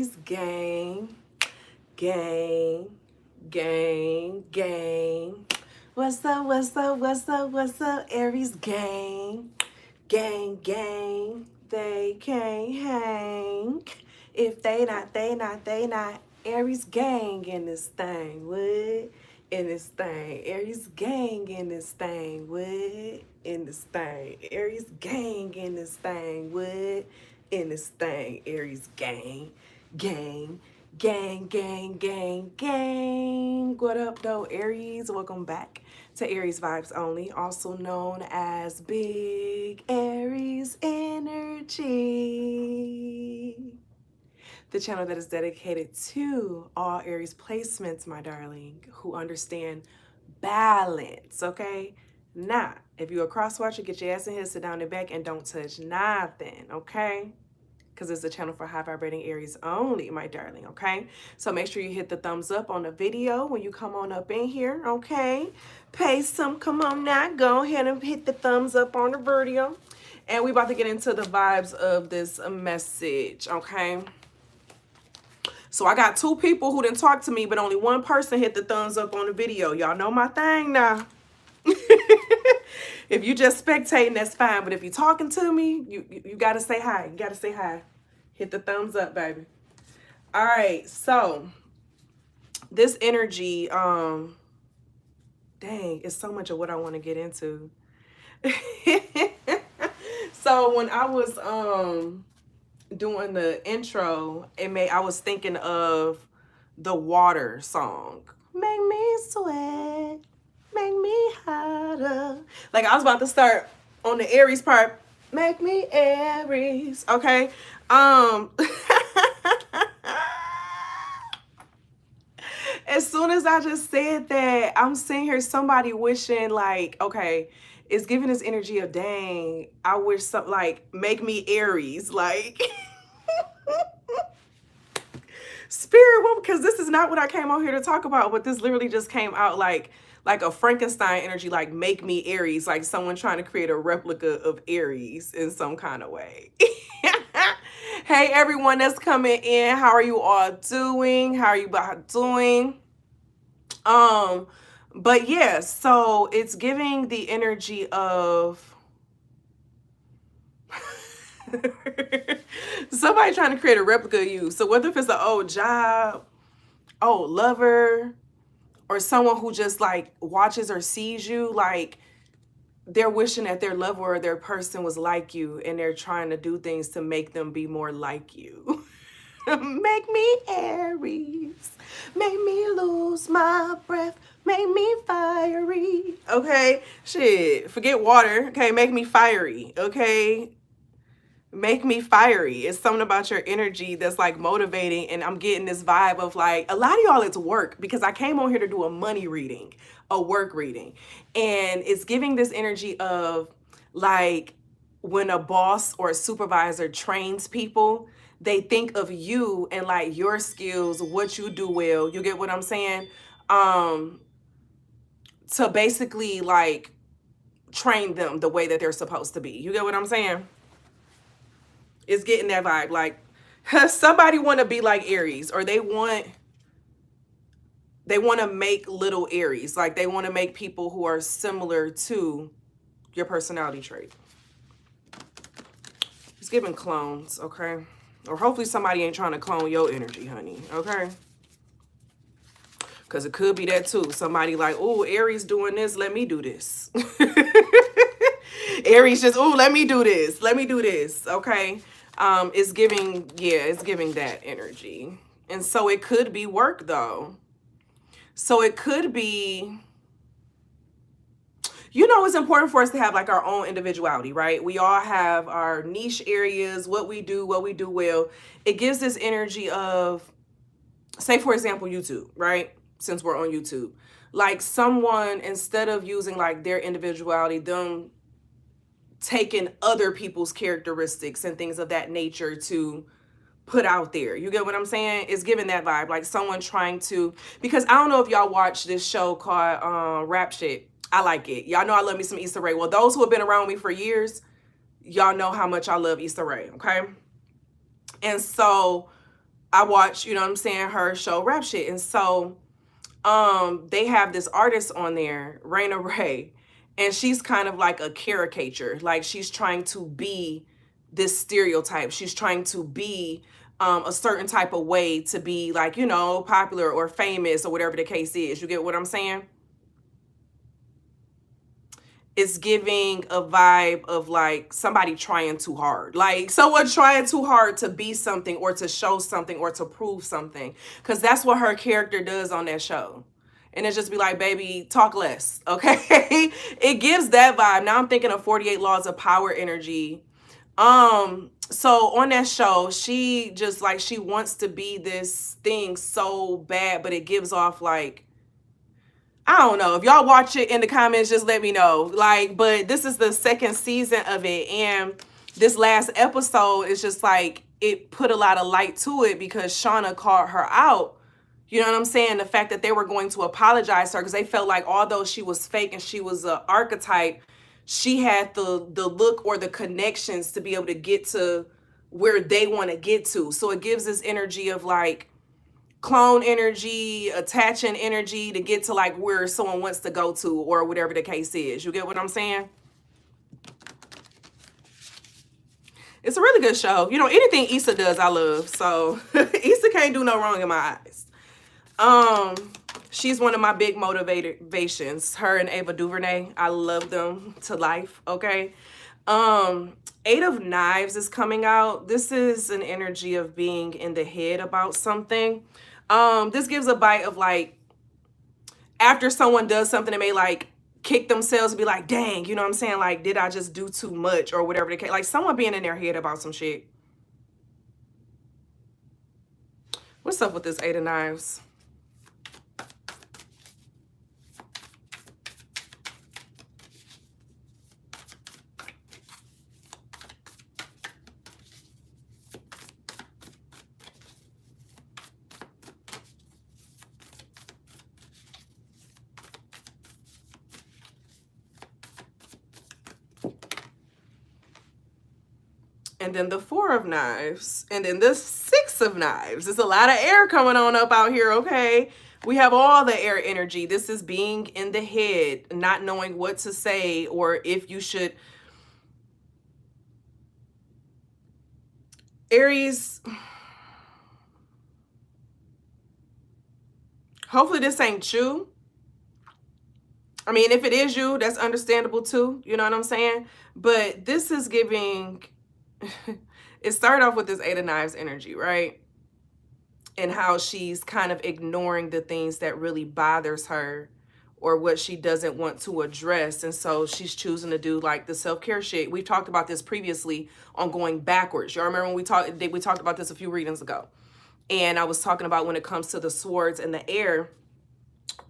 Aries gang, gang, gang. What's up, what's up, what's up, what's up, Aries gang, gang. They can't hang. If they not. Aries gang in this thing, what? In this thing. Aries gang in this thing, what? In this thing. Aries gang in this thing, what? In this thing. Aries gang, gang, gang. What up, though, Aries? Welcome back to Aries Vibes Only, also known as Big Aries Energy, the channel that is dedicated to all Aries placements, my darling, who understand balance, okay? Now, if you're a cross watcher, get your ass in here, sit down and back, and don't touch nothing, okay? Because it's a channel for high vibrating Aries only, my darling, okay? So make sure you hit the thumbs up on the video when you come on up in here, okay? Come on now, go ahead and hit the thumbs up on the video. And we about to get into the vibes of this message, okay? So I got two people who didn't talk to me, but only one person hit the thumbs up on the video. Y'all know my thing now. If you just spectating, that's fine. But if you're talking to me, you got to say hi. You got to say hi. Hit the thumbs up, baby. All right. So this energy, dang, it's so much of what I want to get into. So when I was doing the intro, I was thinking of the Water song. Make me sweat. Make me hotter. Like I was about to start on the Aries part. Make me Aries. Okay. As soon as I just said that, I'm sitting here, somebody wishing like, okay, it's giving this energy of dang, I wish something like make me Aries. Like spirit woman, because this is not what I came out here to talk about, but this literally just came out like a Frankenstein energy, like make me Aries, like someone trying to create a replica of Aries in some kind of way. Hey, everyone that's coming in, how are you all doing? How are you doing? But yeah, so it's giving the energy of somebody trying to create a replica of you. So whether if it's an old job, old lover, or someone who just like watches or sees you, like they're wishing that their lover or their person was like you, and they're trying to do things to make them be more like you. Make me Aries, make me lose my breath, make me fiery. Okay, shit, forget water. Okay, make me fiery. Okay, make me fiery. It's something about your energy that's like motivating, and I'm getting this vibe of like a lot of y'all it's work, because I came on here to do a money reading, a work reading, and it's giving this energy of like when a boss or a supervisor trains people, they think of you and like your skills, what you do well, you get what I'm saying, to basically like train them the way that they're supposed to be. You get what I'm saying? It's getting that vibe. Like somebody want to be like Aries, or they want to make little Aries. Like they want to make people who are similar to your personality trait. It's giving clones, okay? Or hopefully somebody ain't trying to clone your energy, honey, okay? Because it could be that too. Somebody like, oh, Aries doing this, let me do this. Aries just, oh, let me do this. Let me do this, okay? It's giving, yeah, it's giving that energy. And so it could be work though. So it could be, you know, it's important for us to have like our own individuality, right? We all have our niche areas, what we do well. It gives this energy of, say for example, YouTube, right? Since we're on YouTube, like someone, instead of using like their individuality, them taking other people's characteristics and things of that nature to put out there. You get what I'm saying? It's giving that vibe, like someone trying to, because I don't know if y'all watch this show called Rap Shit. I like it. Y'all know I love me some Issa Rae. Well, those who have been around me for years, y'all know how much I love Issa Rae, okay? And so I watch, you know what I'm saying, her show Rap Shit. And so they have this artist on there, Raina Ray, and she's kind of like a caricature. Like she's trying to be this stereotype. She's trying to be a certain type of way to be like, you know, popular or famous or whatever the case is. You get what I'm saying? It's giving a vibe of like somebody trying too hard, like someone trying too hard to be something or to show something or to prove something, because that's what her character does on that show. And it just be like, baby, talk less, okay? It gives that vibe. Now I'm thinking of 48 Laws of Power energy. So on that show, she just like, she wants to be this thing so bad, but it gives off like, I don't know. If y'all watch it in the comments, just let me know. Like, but this is the second season of it. And this last episode is just like, it put a lot of light to it because Shauna called her out. You know what I'm saying? The fact that they were going to apologize to her because they felt like although she was fake and she was an archetype, she had the look or the connections to be able to get to where they want to get to. So it gives this energy of like, clone energy, attaching energy to get to like where someone wants to go to or whatever the case is. You get what I'm saying? It's a really good show. You know, anything Issa does, I love. So Issa can't do no wrong in my eyes. She's one of my big motivations. Her and Ava DuVernay, I love them to life. Okay. Eight of Knives is coming out. This is an energy of being in the head about something. This gives a bite of like, after someone does something, they may like kick themselves and be like, dang, you know what I'm saying? Like, did I just do too much or whatever the case? Like someone being in their head about some shit. What's up with this Eight of Knives? And then the Four of Knives, and then the Six of Knives. There's a lot of air coming on up out here, okay? We have all the air energy. This is being in the head, not knowing what to say or if you should. Aries, hopefully this ain't you. I mean, if it is you, that's understandable too. You know what I'm saying? But this is giving... It started off with this Eight of Knives energy, right? And how she's kind of ignoring the things that really bothers her or what she doesn't want to address. And so she's choosing to do like the self-care shit. We've talked about this previously on going backwards. Y'all remember when we talked about this a few readings ago. And I was talking about when it comes to the swords and the air,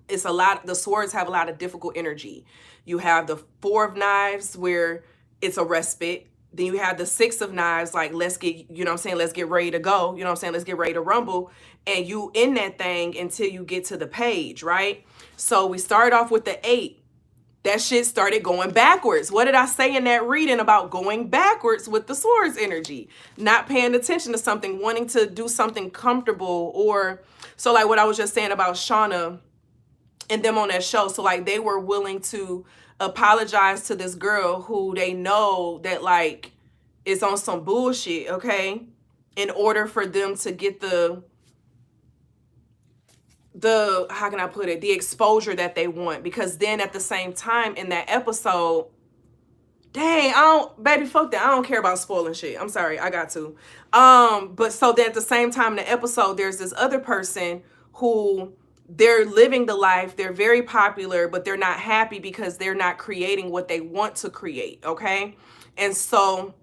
it's a lot, the swords have a lot of difficult energy. You have the Four of Knives where it's a respite. Then you have the Six of Knives, like, let's get, you know what I'm saying, let's get ready to go. You know what I'm saying? Let's get ready to rumble. And you in that thing until you get to the page, right? So we started off with the 8. That shit started going backwards. What did I say in that reading about going backwards with the swords energy? Not paying attention to something, wanting to do something comfortable, or so like what I was just saying about Shauna and them on that show. So like they were willing to apologize to this girl who they know that like is on some bullshit, okay? In order for them to get the how can I put it, the exposure that they want. Because then at the same time in that episode, dang, baby, fuck that. I don't care about spoiling shit. I'm sorry, I got to. But so that at the same time in the episode, there's this other person who they're living the life, they're very popular, but they're not happy because they're not creating what they want to create, okay? And so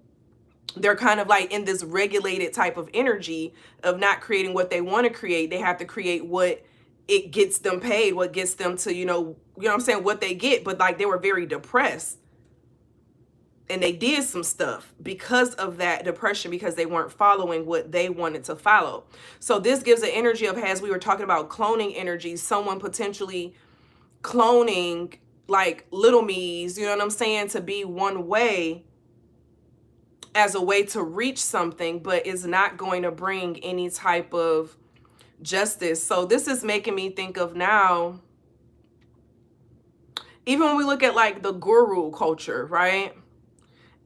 they're kind of like in this regulated type of energy of not creating what they want to create. They have to create what it gets them paid, what gets them to, you know what I'm saying, what they get. But like they were very depressed. And they did some stuff because of that depression, because they weren't following what they wanted to follow. So this gives an energy of, as we were talking about cloning energy, someone potentially cloning like little me's, you know what I'm saying, to be one way as a way to reach something, but is not going to bring any type of justice. So this is making me think of now, even when we look at like the guru culture, right?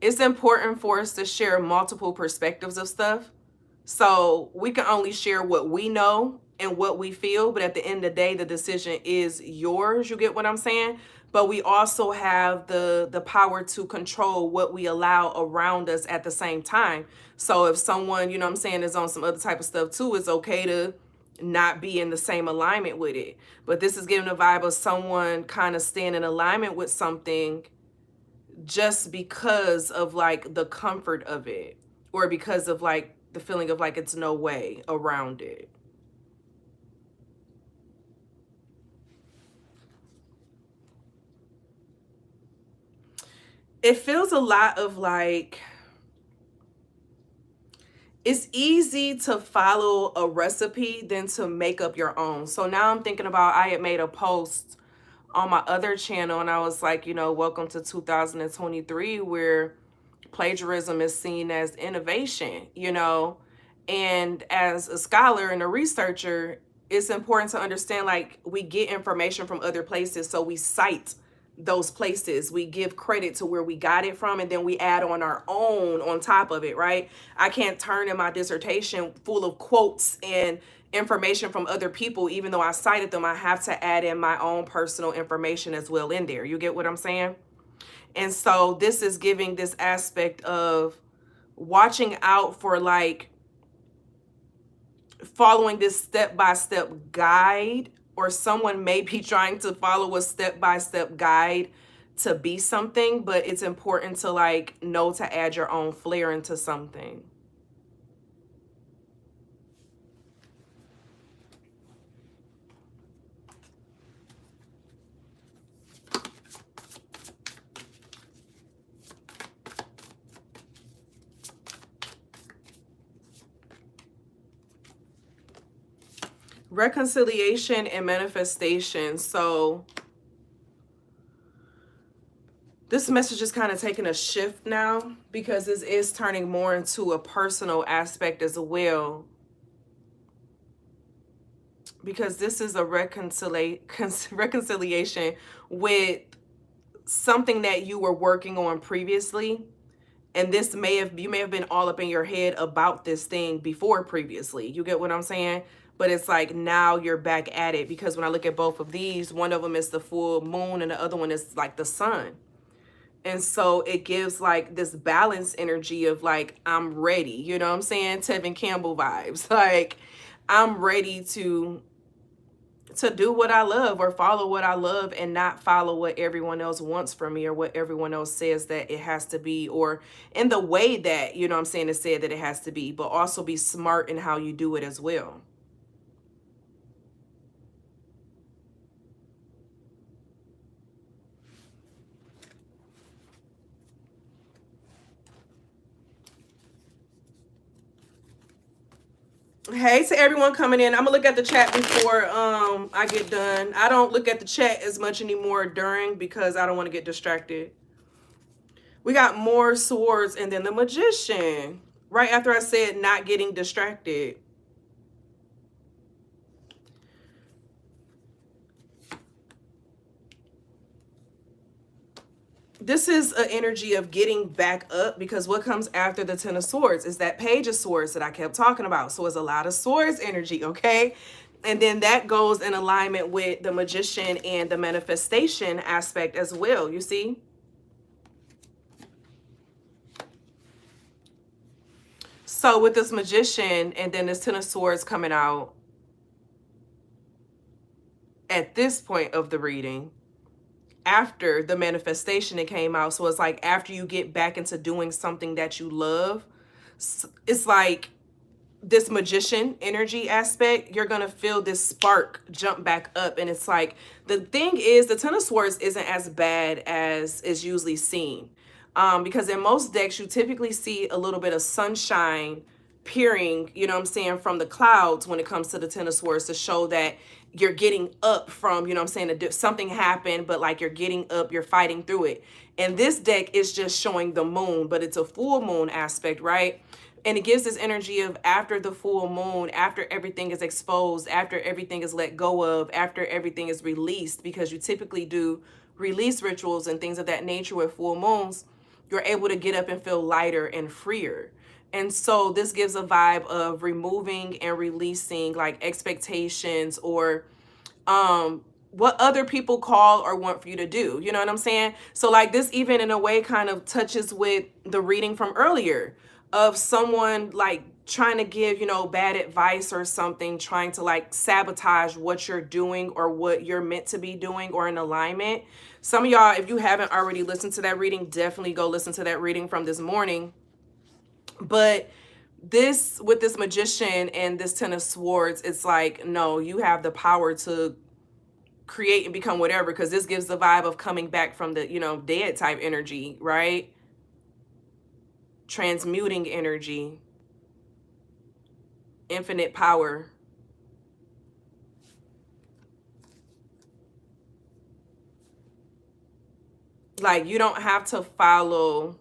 It's important for us to share multiple perspectives of stuff. So we can only share what we know and what we feel, but at the end of the day, the decision is yours. You get what I'm saying? But we also have the power to control what we allow around us at the same time. So if someone, you know what I'm saying, is on some other type of stuff too, it's okay to not be in the same alignment with it. But this is giving a vibe of someone kind of staying in alignment with something just because of like the comfort of it, or because of like the feeling of like it's no way around it. It feels a lot of like it's easy to follow a recipe than to make up your own. So now I'm thinking about, I had made a post on my other channel and I was like, you know, welcome to 2023, where plagiarism is seen as innovation, you know. And as a scholar and a researcher, it's important to understand like we get information from other places, so we cite those places, we give credit to where we got it from, and then we add on our own on top of it, right? I can't turn in my dissertation full of quotes and information from other people. Even though I cited them, I have to add in my own personal information as well in there. You get what I'm saying? And so this is giving this aspect of watching out for like following this step-by-step guide, or someone may be trying to follow a step-by-step guide to be something, but it's important to like know to add your own flair into something. Reconciliation and manifestation. So this message is kind of taking a shift now, because this is turning more into a personal aspect as well. Because this is a reconciliation with something that you were working on previously. And this you may have been all up in your head about this thing before previously. You get what I'm saying? But it's like now you're back at it, because when I look at both of these, one of them is the full moon and the other one is like the sun. And so it gives like this balance energy of like, I'm ready. You know what I'm saying? Tevin Campbell vibes. Like, I'm ready to do what I love, or follow what I love, and not follow what everyone else wants from me, or what everyone else says that it has to be, or in the way that, you know what I'm saying, it's said that it has to be, but also be smart in how you do it as well. Hey to everyone coming in. I'm gonna look at the chat before I get done. I don't look at the chat as much anymore during, because I don't want to get distracted. We got more swords and then the magician. Right after I said not getting distracted. This is an energy of getting back up, because what comes after the Ten of Swords is that Page of Swords that I kept talking about. So it's a lot of swords energy, okay? And then that goes in alignment with the magician and the manifestation aspect as well, you see? So with this magician and then this Ten of Swords coming out at this point of the reading, after the manifestation that came out. So it's like after you get back into doing something that you love, it's like this magician energy aspect, you're gonna feel this spark jump back up. And it's like, the thing is, the Ten of Swords isn't as bad as is usually seen, because in most decks you typically see a little bit of sunshine peering, you know what I'm saying, from the clouds when it comes to the Ten of Swords, to show that you're getting up from, you know what I'm saying, something happened, but like you're getting up, you're fighting through it. And this deck is just showing the moon, but it's a full moon aspect, right? And it gives this energy of after the full moon, after everything is exposed, after everything is let go of, after everything is released, because you typically do release rituals and things of that nature with full moons, you're able to get up and feel lighter and freer. And so this gives a vibe of removing and releasing like expectations or what other people call or want for you to do. You know what I'm saying? So like this even in a way kind of touches with the reading from earlier of someone like trying to give, you know, bad advice or something, trying to like sabotage what you're doing or what you're meant to be doing or in alignment. Some of y'all, if you haven't already listened to that reading, definitely go listen to that reading from this morning. But this, with this Magician and this Ten of Swords, it's like, no, you have the power to create and become whatever, because this gives the vibe of coming back from the, you know, dead type energy, right? Transmuting energy, infinite power. Like you don't have to follow,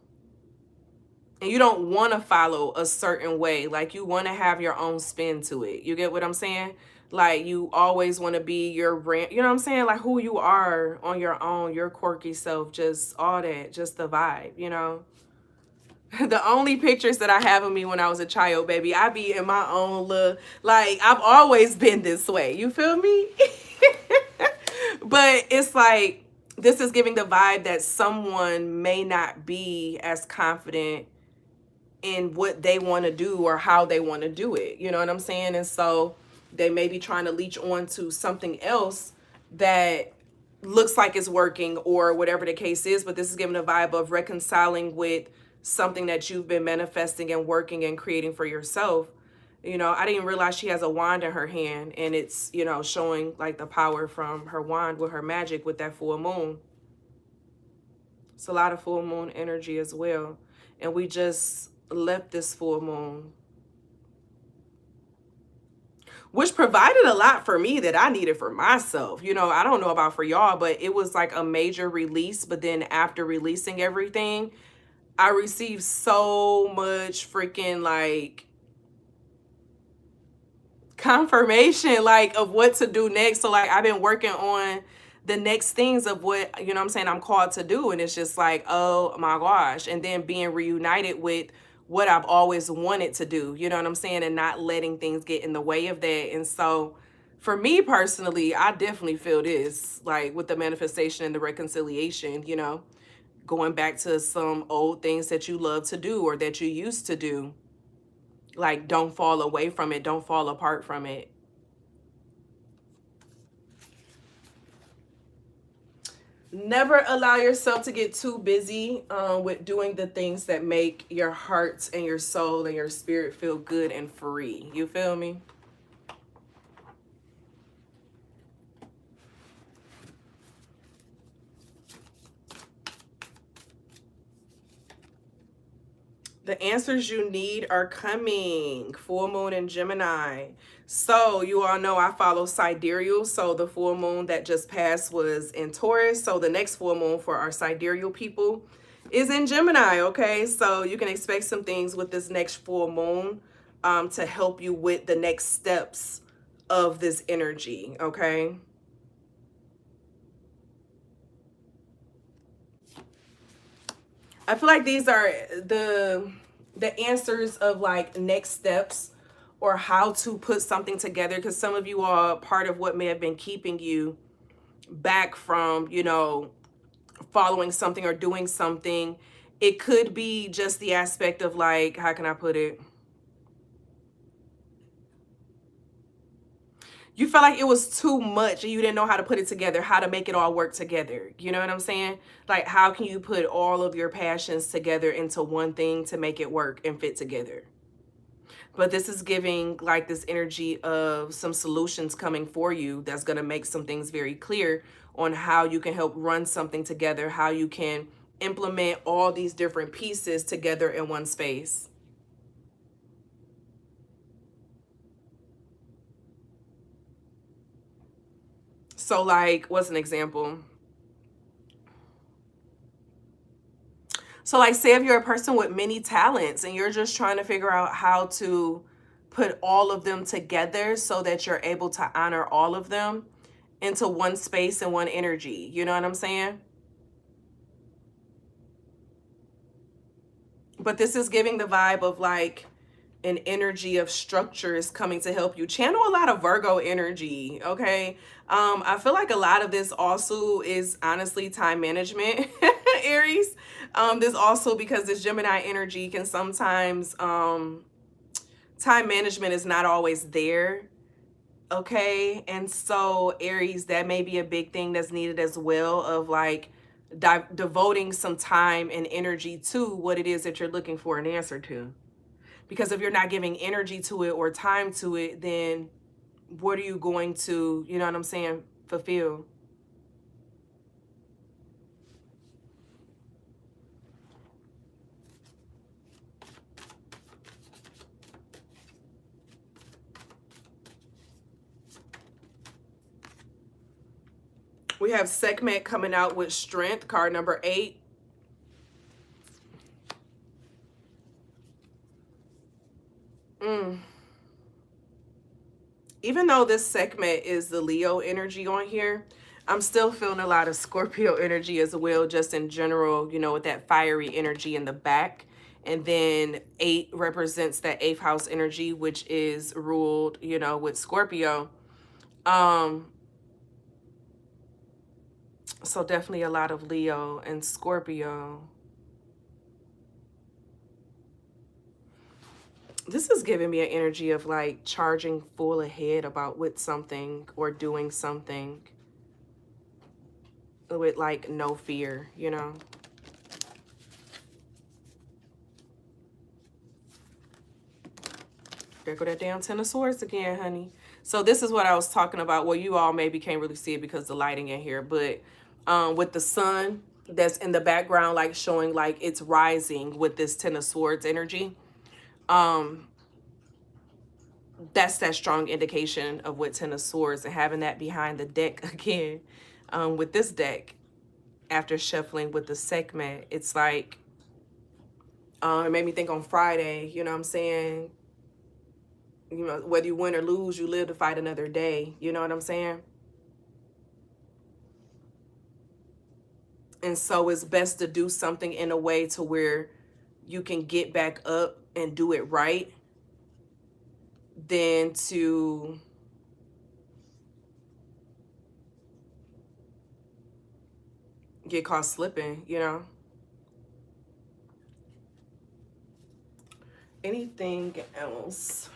and you don't want to follow a certain way. Like you want to have your own spin to it. You get what I'm saying? Like you always want to be your brand, you know what I'm saying? Like who you are on your own, your quirky self, just all that, just the vibe, you know? The only pictures that I have of me when I was a child, baby, I be in my own little, like I've always been this way. You feel me? But it's like, this is giving the vibe that someone may not be as confident in what they want to do or how they want to do it. You know what I'm saying? And so they may be trying to leech on to something else that looks like it's working or whatever the case is. But this is giving a vibe of reconciling with something that you've been manifesting and working and creating for yourself. You know, I didn't realize she has a wand in her hand, and it's, you know, showing like the power from her wand with her magic with that full moon. It's a lot of full moon energy as well. And we just left this full moon, which provided a lot for me that I needed for myself. You know, I don't know about for y'all, but it was like a major release. But then after releasing everything, I received so much freaking like confirmation, like of what to do next. So like I've been working on the next things of what, you know what I'm saying, I'm called to do. And it's just like, oh my gosh. And then being reunited with what I've always wanted to do, you know what I'm saying? And not letting things get in the way of that. And so for me personally, I definitely feel this, like with the manifestation and the reconciliation, you know, going back to some old things that you love to do or that you used to do. Like, don't fall away from it. Don't fall apart from it. Never allow yourself to get too busy with doing the things that make your heart and your soul and your spirit feel good and free. You feel me? The answers you need are coming. Full moon in Gemini. So you all know I follow sidereal. So the full moon that just passed was in Taurus. So the next full moon for our sidereal people is in Gemini. Okay, so you can expect some things with this next full moon to help you with the next steps of this energy. Okay. I feel like these are the answers of like next steps or how to put something together, because some of you are part of what may have been keeping you back from, you know, following something or doing something. It could be just the aspect of like, how can I put it? You felt like it was too much and you didn't know how to put it together, how to make it all work together. You know what I'm saying? Like, how can you put all of your passions together into one thing to make it work and fit together? But this is giving like this energy of some solutions coming for you that's going to make some things very clear on how you can help run something together, how you can implement all these different pieces together in one space. So like, what's an example? So like, say if you're a person with many talents and you're just trying to figure out how to put all of them together so that you're able to honor all of them into one space and one energy. You know what I'm saying? But this is giving the vibe of like an energy of structure is coming to help you. Channel a lot of Virgo energy, okay? I feel like a lot of this also is honestly time management, Aries. This also, because this Gemini energy can sometimes, time management is not always there, okay? And so Aries, that may be a big thing that's needed as well, of like devoting some time and energy to what it is that you're looking for an answer to. Because if you're not giving energy to it or time to it, then what are you going to, you know what I'm saying, fulfill? We have Sekhmet coming out with Strength, card number 8. Even though this Sekhmet is the Leo energy on here, I'm still feeling a lot of Scorpio energy as well, just in general, you know, with that fiery energy in the back. And then 8 represents that 8th house energy, which is ruled, you know, with Scorpio. So definitely a lot of Leo and Scorpio. This is giving me an energy of like charging full ahead about with something or doing something with like no fear, you know. There go that damn 10 of Swords again, honey. So this is what I was talking about. Well, you all maybe can't really see it because the lighting in here, but with the sun that's in the background, like showing like it's rising with this 10 of Swords energy. That's that strong indication of what 10 of Swords, and having that behind the deck again with this deck after shuffling with the Sekhmet. It's like, it made me think on Friday, you know what I'm saying? You know, whether you win or lose, you live to fight another day. You know what I'm saying? And so it's best to do something in a way to where you can get back up and do it right than to get caught slipping, you know? Anything else?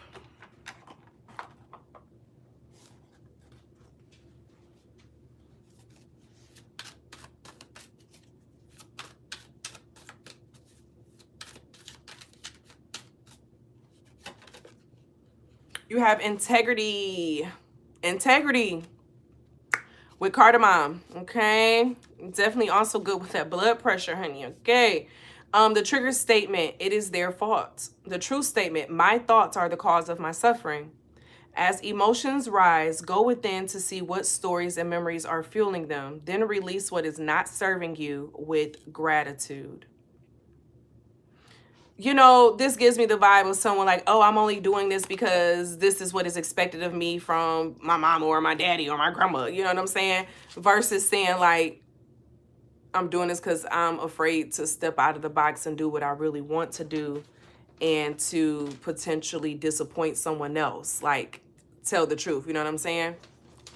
You have integrity. Integrity with cardamom, okay? Definitely also good with that blood pressure, honey, okay? The trigger statement, it is their fault. The truth statement, my thoughts are the cause of my suffering. As emotions rise, go within to see what stories and memories are fueling them. Then release what is not serving you with gratitude. You know, this gives me the vibe of someone like, oh, I'm only doing this because this is what is expected of me from my mom or my daddy or my grandma. You know what I'm saying? Versus saying like, I'm doing this because I'm afraid to step out of the box and do what I really want to do and to potentially disappoint someone else. Like, tell the truth. You know what I'm saying?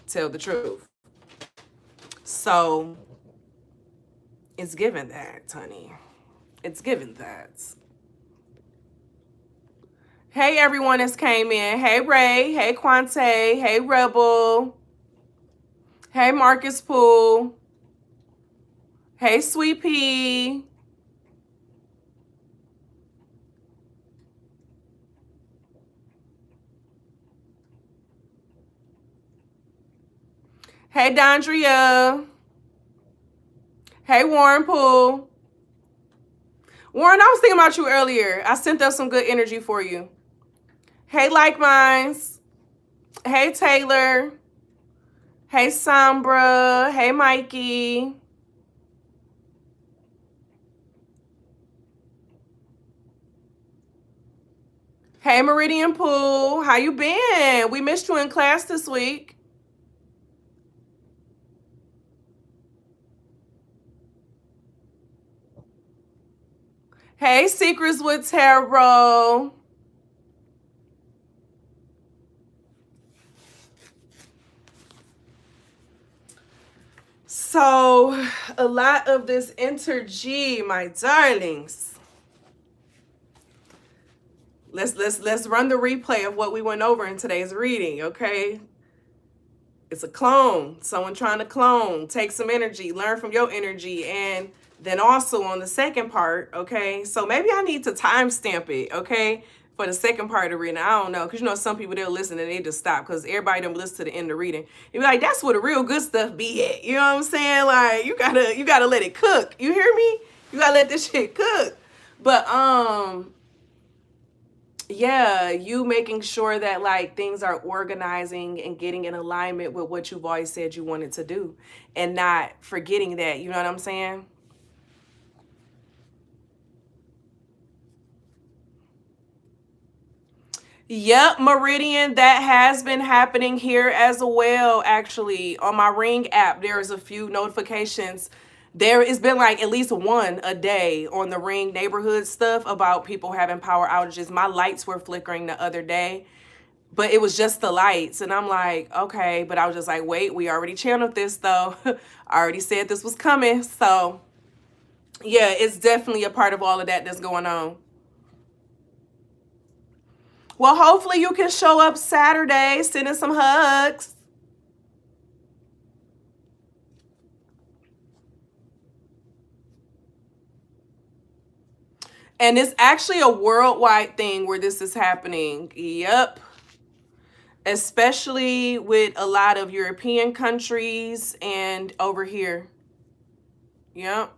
Tell the truth. So it's given that, honey. It's given that. Hey, everyone that's came in. Hey, Ray. Hey, Quante. Hey, Rebel. Hey, Marcus Poole. Hey, Sweet Pea. Hey, Dondria. Hey, Warren Poole. Warren, I was thinking about you earlier. I sent up some good energy for you. Hey, Like Minds. Hey, Taylor. Hey, Sombra. Hey, Mikey. Hey, Meridian Pool. How you been? We missed you in class this week. Hey, Secrets with Tarot. So, a lot of this energy, my darlings. Let's run the replay of what we went over in today's reading, okay? It's a clone. Someone trying to clone. Take some energy, learn from your energy, and then also on the second part, okay? So maybe I need to timestamp it, okay? For the second part of the reading. I don't know. Because you know some people they'll listen and they just stop because everybody don't listen to the end of the reading. You be like, that's where the real good stuff be at. You know what I'm saying? Like you gotta let it cook. You hear me? You gotta let this shit cook. But yeah, you making sure that like things are organizing and getting in alignment with what you've always said you wanted to do and not forgetting that, you know what I'm saying? Yep, Meridian, that has been happening here as well. Actually, on my Ring app, there's a few notifications. There has been like at least one a day on the Ring neighborhood stuff about people having power outages. My lights were flickering the other day, but it was just the lights. And I'm like, okay, but I was just like, wait, we already channeled this though. I already said this was coming. So yeah, it's definitely a part of all of that that's going on. Well, hopefully you can show up Saturday, sending some hugs. And it's actually a worldwide thing where this is happening. Yep. Especially with a lot of European countries and over here. Yep.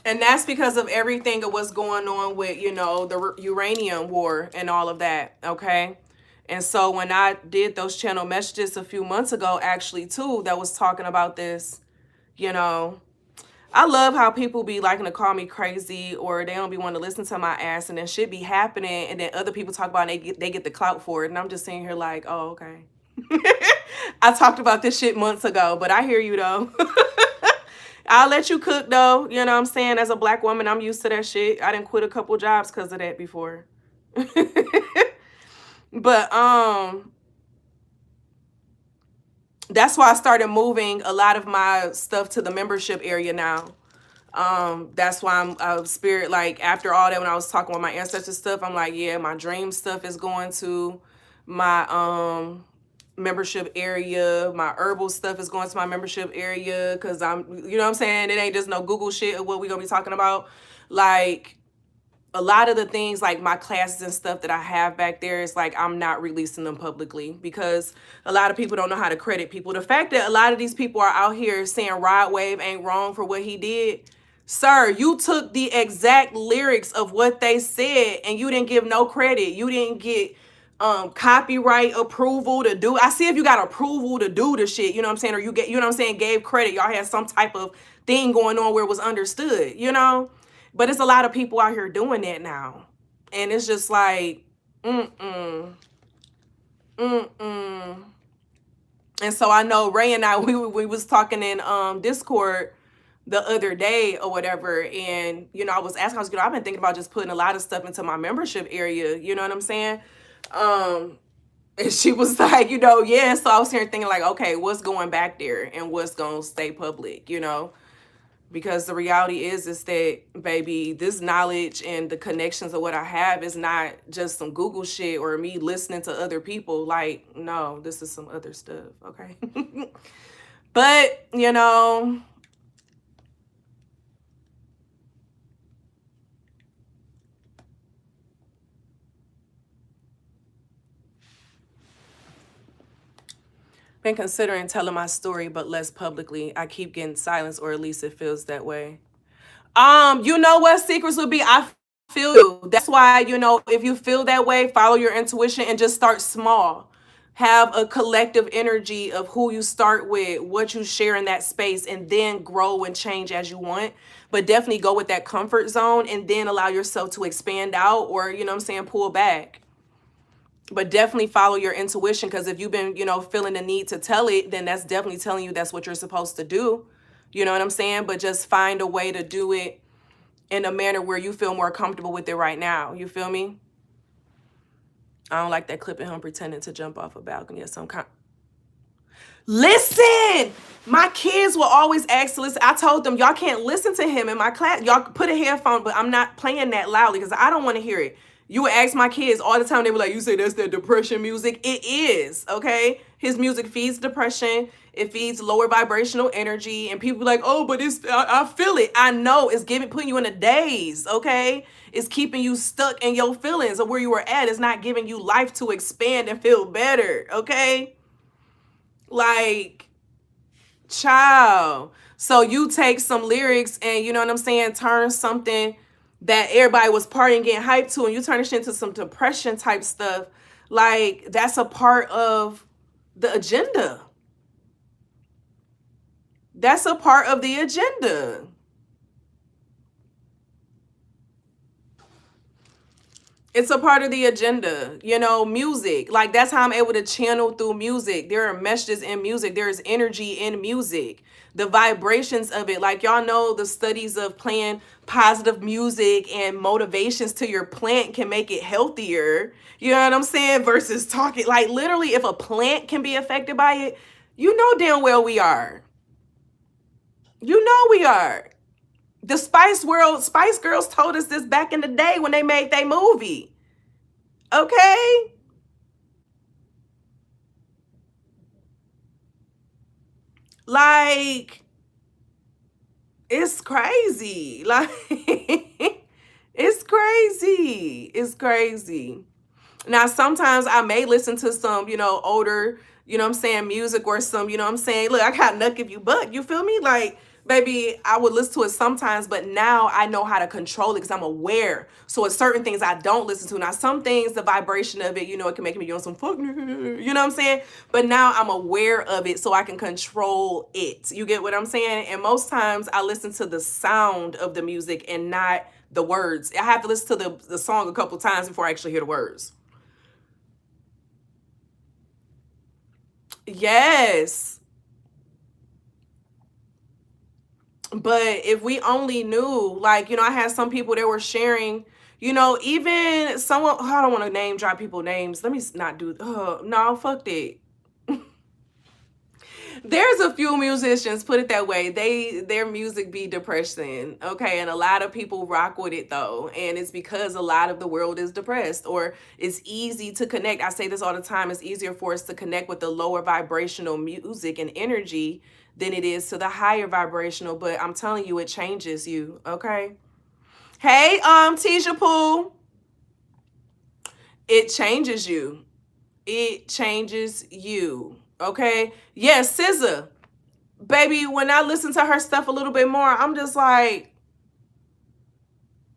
And that's because of everything of what's going on with, you know, the Uranium War and all of that, okay? And so when I did those channel messages a few months ago, actually, too, that was talking about this, you know, I love how people be liking to call me crazy or they don't be wanting to listen to my ass and then shit be happening and then other people talk about it and they get the clout for it. And I'm just sitting here like, oh, okay. I talked about this shit months ago, but I hear you, though. I'll let you cook though. You know what I'm saying? As a black woman, I'm used to that shit. I didn't quit a couple jobs because of that before. But that's why I started moving a lot of my stuff to the membership area now. That's why I'm spirit, like after all that, when I was talking with my ancestors stuff, I'm like, yeah, my dream stuff is going to my membership area. My herbal stuff is going to my membership area because I'm, you know what I'm saying? It ain't just no Google shit of what we gonna be talking about. Like a lot of the things like my classes and stuff that I have back there is like I'm not releasing them publicly because a lot of people don't know how to credit people. The fact that a lot of these people are out here saying Rod Wave ain't wrong for what he did. Sir, you took the exact lyrics of what they said and you didn't give no credit. You didn't get copyright approval to do. I see if you got approval to do the shit, you know what I'm saying? Or you get, you know what I'm saying, gave credit. Y'all had some type of thing going on where it was understood, you know? But it's a lot of people out here doing that now. And it's just like, mm-mm. Mm-mm. And so I know Ray and I, we was talking in Discord the other day or whatever. And, you know, I was asking, you know, I've been thinking about just putting a lot of stuff into my membership area. You know what I'm saying? And she was like, you know, yeah. So I was here thinking like, okay, what's going back there and what's going to stay public, you know? Because the reality is that, baby, this knowledge and the connections of what I have is not just some Google shit or me listening to other people. Like, no, this is some other stuff, okay? But, you know, been considering telling my story, but less publicly. I keep getting silence, or at least it feels that way. You know what secrets would be? I feel you. That's why, if you feel that way, follow your intuition and just start small. Have a collective energy of who you start with, what you share in that space, and then grow and change as you want. But definitely go with that comfort zone and then allow yourself to expand out, or, pull back. But definitely follow your intuition, because if you've been, feeling the need to tell it, then that's definitely telling you that's what you're supposed to do. You know what I'm saying? But just find a way to do it in a manner where you feel more comfortable with it right now. You feel me? I don't like that clip of him pretending to jump off a balcony or some kind. Listen, my kids will always ask to listen. I told them, y'all can't listen to him in my class. Y'all put a headphone, but I'm not playing that loudly because I don't want to hear it. You would ask my kids all the time. They were like, you say that's that depression music. It is, okay? His music feeds depression. It feeds lower vibrational energy. And people be like, oh, but I feel it. I know it's putting you in a daze, okay? It's keeping you stuck in your feelings of where you were at. It's not giving you life to expand and feel better, okay? Like, child. So you take some lyrics and, turn something that everybody was partying, getting hyped to, and you turn it into some depression type stuff. Like, that's a part of the agenda. That's a part of the agenda. It's a part of the agenda, music. Like, that's how I'm able to channel through music. There are messages in music. There is energy in music. The vibrations of it. Like, y'all know the studies of playing positive music and motivations to your plant can make it healthier. You know what I'm saying? Versus talking. Like, literally, if a plant can be affected by it, you know damn well we are. You know we are. The Spice Girls told us this back in the day when they made their movie. Okay? Like, it's crazy. Like, it's crazy. It's crazy. Now, sometimes I may listen to some, older, music or some, look, I got Nuck If You Buck. You feel me? Like, baby, I would listen to it sometimes, but now I know how to control it because I'm aware. So it's certain things I don't listen to. Now, some things, the vibration of it, it can make me go some fuck, you know what I'm saying? But now I'm aware of it so I can control it. You get what I'm saying? And most times I listen to the sound of the music and not the words. I have to listen to the song a couple times before I actually hear the words. Yes. But if we only knew, like, I had some people that were sharing, even someone, I don't want to name drop people names. Let me not do, no, fuck that. There's a few musicians, put it that way, their music be depressing, okay? And a lot of people rock with it though. And it's because a lot of the world is depressed, or it's easy to connect. I say this all the time. It's easier for us to connect with the lower vibrational music and energy than it is to the higher vibrational. But I'm telling you, it changes you, okay? Hey, Tisha Pooh. It changes you. It changes you. Okay. Yes, SZA. Baby, when I listen to her stuff a little bit more, I'm just like,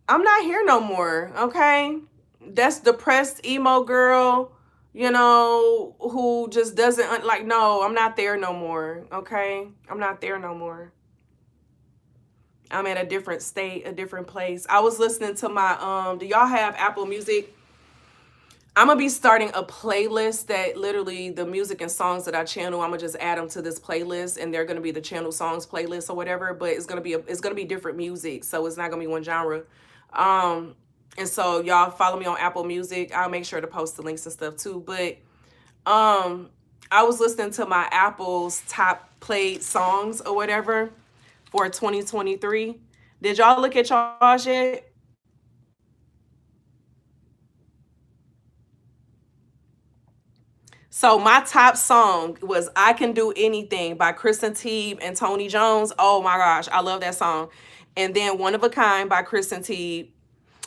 I'm not here no more. Okay. That's depressed emo girl, who just doesn't like, no, I'm not there no more. Okay. I'm not there no more. I'm at a different state, a different place. I was listening to my, do y'all have Apple Music? I'm going to be starting a playlist that literally the music and songs that I channel, I'm going to just add them to this playlist, and they're going to be the channel songs playlist or whatever, but it's going to be different music. So it's not going to be one genre. And so y'all follow me on Apple Music. I'll make sure to post the links and stuff too. But I was listening to my Apple's top played songs or whatever for 2023. Did y'all look at y'all's yet? So my top song was I Can Do Anything by Kristen Teeb and Tony Jones. Oh my gosh, I love that song. And then One of a Kind by Kristen Teeb.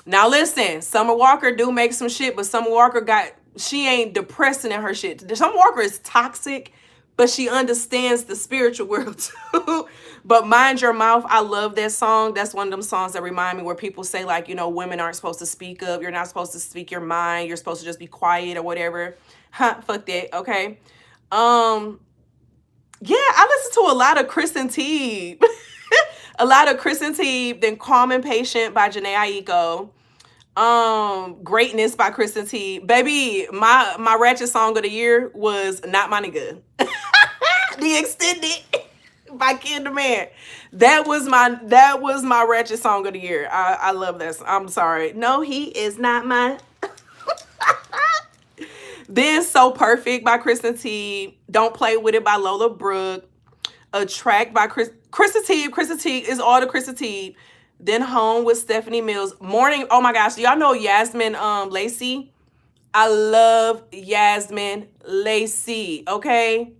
Now listen, Summer Walker do make some shit, but Summer Walker she ain't depressing in her shit. Summer Walker is toxic, but she understands the spiritual world too. But Mind Your Mouth, I love that song. That's one of them songs that remind me where people say, like, you know, women aren't supposed to speak up. You're not supposed to speak your mind. You're supposed to just be quiet or whatever. Huh, fuck that, okay? Yeah, I listen to a lot of Kristen Teeb. A lot of Kristen Teeb, then Calm and Patient by Janae Aiko. Greatness by Kristen Teeb. Baby, my ratchet song of the year was Not My Nigga. The Extended by Kid the Man. That was my ratchet song of the year. I love that. I'm sorry. No, he is not mine. Then So Perfect by Kristen Teeb. Don't Play With It by Lola Brooke. Attract by Kristen Teeb. Kristen Teeb is all the Kristen Teeb. Then Home with Stephanie Mills. Morning. Oh my gosh. Y'all know Yasmin Lacey? I love Yasmin Lacey. Okay.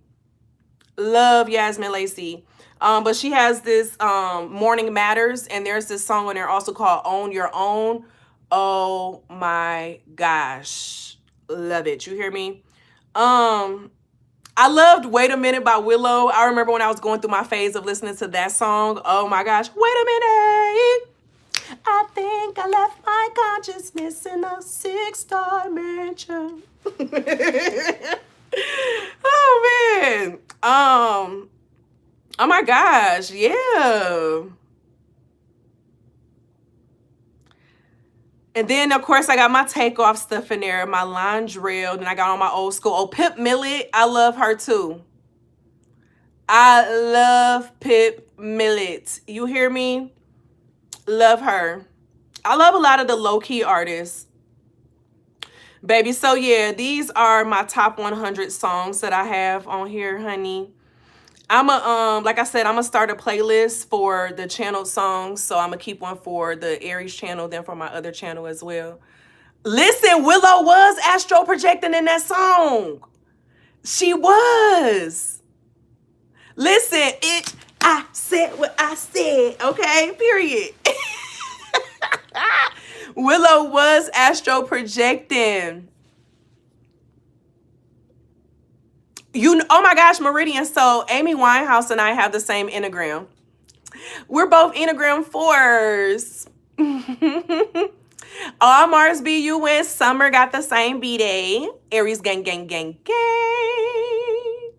Love Yasmin Lacey. But she has this Morning Matters, and there's this song on there also called Own Your Own. Oh my gosh. Love it. You hear me? I loved Wait a Minute by Willow. I remember when I was going through my phase of listening to that song. Oh my gosh. Wait a minute. I think I left my consciousness in a 6-star mansion. Oh man. Oh my gosh. Yeah. And then, of course, I got my Takeoff stuff in there, my Londrelle. Then I got on my old school. Oh, Pip Millet. I love her, too. I love Pip Millet. You hear me? Love her. I love a lot of the low-key artists. Baby, so yeah, these are my top 100 songs that I have on here, honey. Like I said, I'm gonna start a playlist for the channeled songs. So I'm gonna keep one for the Aries channel, then for my other channel as well. Listen, Willow was astro projecting in that song. She was. Listen, I said what I said, okay? Period. Willow was astro projecting. Oh my gosh, Meridian. So Amy Winehouse and I have the same Enneagram. We're both Enneagram 4s. All Mars BUN. Summer got the same B-Day. Aries gang, gang, gang, gang.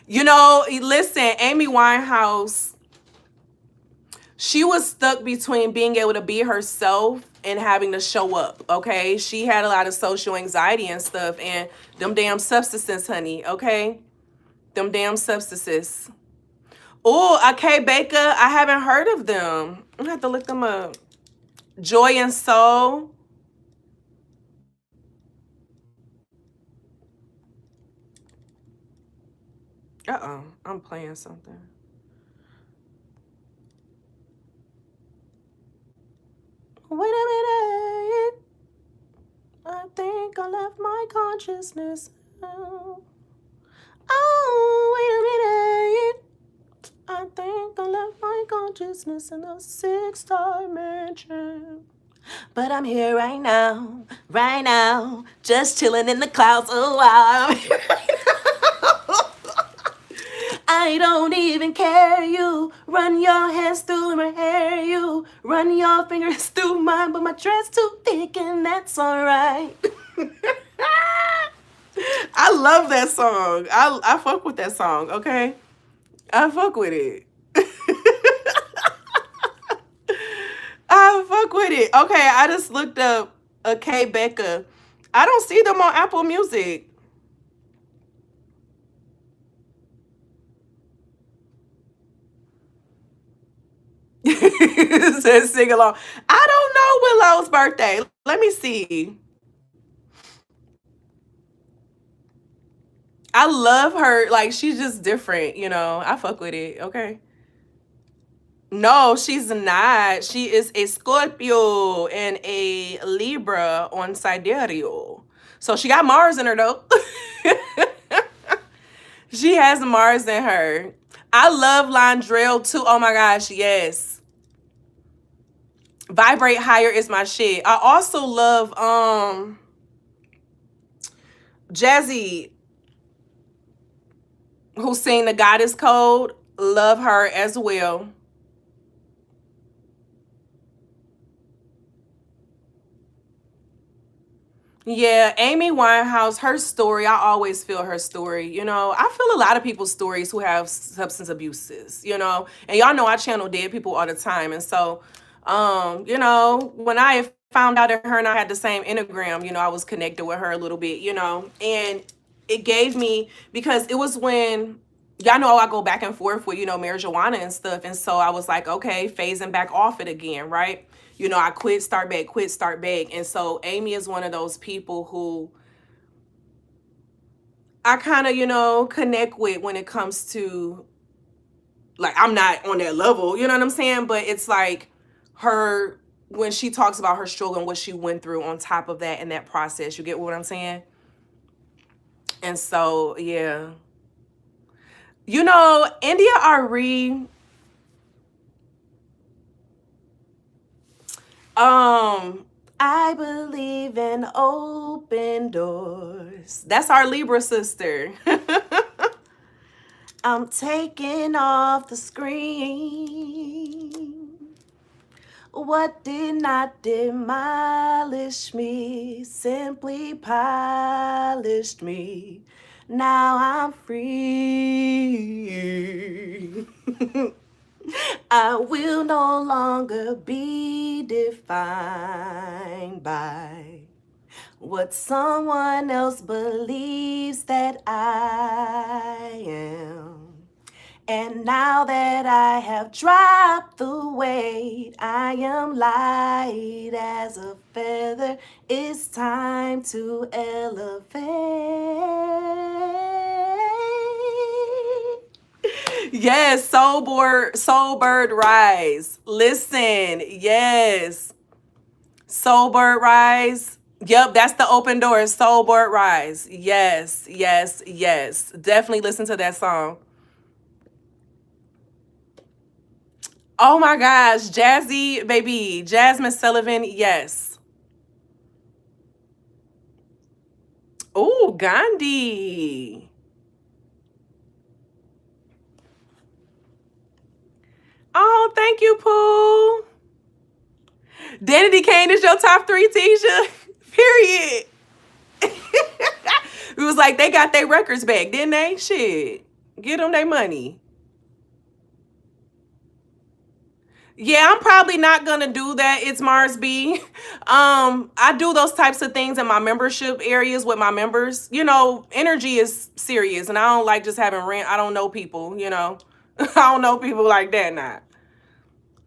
You know, listen, Amy Winehouse, she was stuck between being able to be herself and having to show up, okay? She had a lot of social anxiety and stuff, and them damn substances, honey, okay? Them damn substances. Oh, okay, Baker, I haven't heard of them. I'm gonna have to look them up. Joy and Soul. Uh-oh, I'm playing something. Wait a minute. I think I left my consciousness. Oh, wait a minute. I think I left my consciousness in a 6-star mansion. But I'm here right now, just chilling in the clouds. Oh, wow. I'm here right now. I don't even care. You run your hands through my hair. You run your fingers through mine, but my dress too thick, and that's all right. I love that song. I fuck with that song, okay? I fuck with it. I fuck with it. Okay, I just looked up Kay Becca. I don't see them on Apple Music. It says sing along. I don't know Willow's birthday. Let me see. I love her. Like, she's just different, you know. I fuck with it, okay? No, she's not. She is a Scorpio and a Libra on Sidereal. So she got Mars in her, though. She has Mars in her. I love Londrelle, too. Oh, my gosh, yes. Vibrate Higher is my shit. I also love Jazzy. who sing the Goddess Code. Love her as well. Yeah, Amy Winehouse, her story, I always feel her story. I feel a lot of people's stories who have substance abuses, and y'all know I channel dead people all the time. And so, when I found out that her and I had the same Enneagram, I was connected with her a little bit, and it gave me, because it was when, y'all know I go back and forth with, marijuana and stuff. And so I was like, okay, phasing back off it again, right? I quit, start back, quit, start back. And so Amy is one of those people who I kind of, connect with when it comes to, like, I'm not on that level, you know what I'm saying? But it's like her, when she talks about her struggle and what she went through on top of that in that process, you get what I'm saying? And so, yeah. India Ari, I believe in open doors. That's our Libra sister. I'm taking off the screen. What did not demolish me simply polished me. Now I'm free. I will no longer be defined by what someone else believes that I am. And now that I have dropped the weight, I am light as a feather. It's time to elevate. Yes, Soul Bird Rise. Listen, yes. Soul Bird Rise. Yep, that's the open door. Soul Bird Rise. Yes, yes, yes. Definitely listen to that song. Oh my gosh, Jazzy, baby. Jasmine Sullivan, yes. Oh, Gandhi. Oh, thank you, Pooh. Danity Kane is your top 3, Tisha. Period. It was like they got their records back, didn't they? Shit. Get them their money. Yeah, I'm probably not gonna do that. It's Mars B. I do those types of things in my membership areas with my members. Energy is serious, and I don't like just having rent. I don't know people. I don't know people like that now.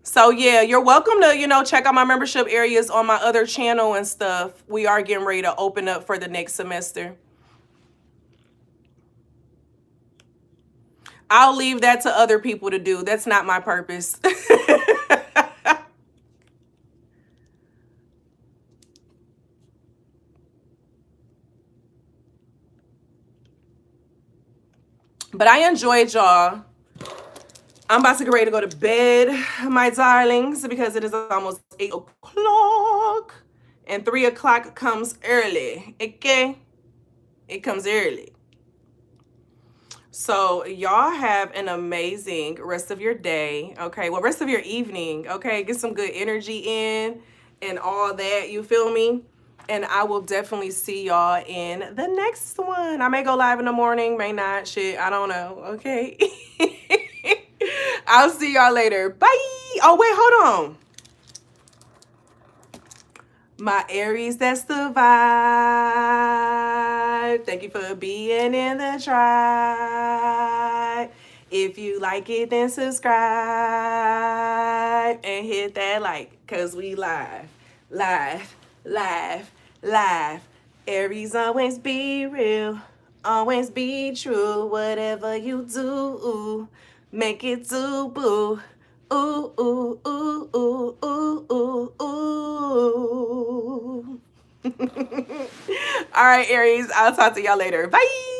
So yeah, you're welcome to check out my membership areas on my other channel and stuff. We are getting ready to open up for the next semester. I'll leave that to other people to do. That's not my purpose. But I enjoyed y'all. I'm about to get ready to go to bed, my darlings, because it is almost 8 o'clock. And 3 o'clock comes early. Okay? It comes early. So y'all have an amazing rest of your day. Okay? Well, rest of your evening. Okay? Get some good energy in and all that. You feel me? And I will definitely see y'all in the next one. I may go live in the morning, may not. Shit, I don't know. Okay? I'll see y'all later. Bye. Oh, wait, hold on. My Aries, that's the vibe. Thank you for being in the tribe. If you like it, then subscribe and hit that like, because we live, live, live, live. Aries, always be real, always be true. Whatever you do, make it do boo. Ooh, ooh, ooh, ooh, ooh, ooh, ooh. All right, Aries, I'll talk to y'all later. Bye.